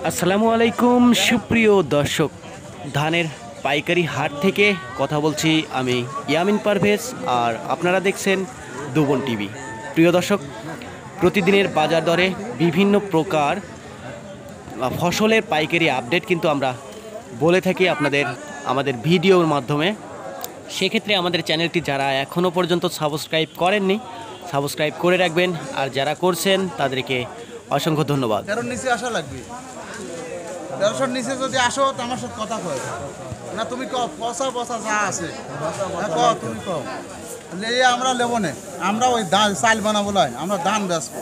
আসসালামু আলাইকুম সুপ্রিয় দর্শক, ধানের পাইকারি হাট থেকে কথা বলছি আমি ইয়ামিন পারভেজ, আর আপনারা দেখছেন দুবন টিভি। প্রিয় দর্শক, প্রতিদিনের বাজার দরে বিভিন্ন প্রকার ফসলের পাইকারি আপডেট কিন্তু আমরা বলে থাকি আমাদের ভিডিওর মাধ্যমে। সেক্ষেত্রে আমাদের চ্যানেলটি যারা এখনও পর্যন্ত সাবস্ক্রাইব করেননি, সাবস্ক্রাইব করে রাখবেন, আর যারা করছেন তাদেরকে অসংখ্য ধন্যবাদ। 13 নিচে আসা লাগবে। 1300 নিচে যদি আসো তো আমার সাথে কথা কয় না, তুমি কও পচা পচা যা আছে কও, তুমি কও লেয়ে আমরা লেবো না, আমরা ওই ধান চাল বানাবো লয়, আমরা ধান বেচবো।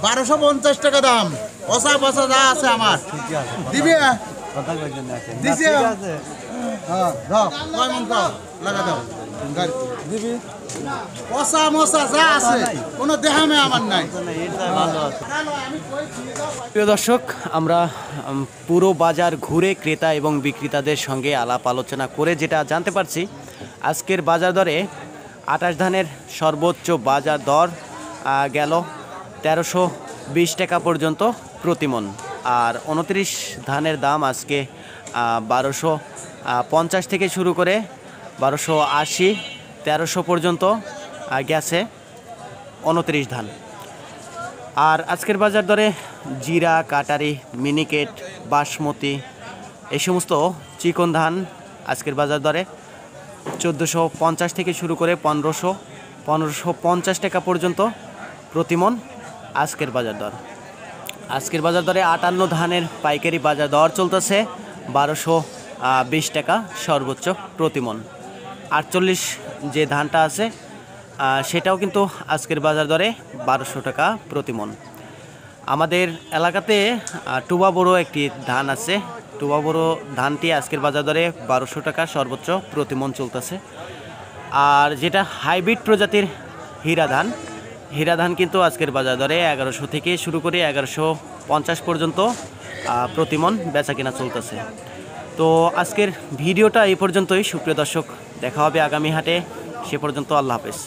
1250 টাকা দাম, পচা পচা যা আছে আমার দিবি দিছি। হ্যাঁ দাও, কয় মন দাও, লাগা দাও দিবি। পচা মশা যা আছে কোনো দেহামে আমার নাই। প্রিয় দর্শক, আমরা পুরো বাজার ঘুরে ক্রেতা এবং বিক্রেতাদের সঙ্গে আলাপ আলোচনা করে যেটা জানতে পারছি, আজকের বাজার দরে 28 ধানের সর্বোচ্চ বাজার দর গেল 1320 টাকা পর্যন্ত প্রতিমন, আর 29 ধানের দাম আজকে 1250 থেকে শুরু করে 1280 1300 পর্যন্ত গেছে 29 ধান। আর আজকের বাজার দরে জিরা, কাটারি, মিনিকেট, বাসমতি এই সমস্ত চিকন ধান আজকের বাজার দরে 1450 থেকে শুরু করে 1550 টাকা পর্যন্ত প্রতিমন আজকের বাজার দর। আজকের বাজার দরে 58 ধানের পাইকারি বাজার দর চলতেছে 1220 টাকা সর্বোচ্চ প্রতিমন। 48 যে ধানটা আছে সেটাও কিন্তু আজকের বাজার দরে 1200 টাকা প্রতিমন। আমাদের এলাকাতে টুবা বড়ো একটি ধান আছে, টুবা বড়ো ধানটি আজকের বাজার দরে 1200 টাকা সর্বোচ্চ প্রতিমন চলতেছে। আর যেটা হাইব্রিড প্রজাতির হীরা ধান কিন্তু আজকের বাজার দরে 1100 থেকে শুরু করে 1150 পর্যন্ত প্রতিমন বেচা কিনা চলতেছে। তো আজকের ভিডিওটা এই পর্যন্তই সুপ্রিয় দর্শক, দেখা হবে আগামী হাটে। সে পর্যন্ত আল্লাহ হাফেজ।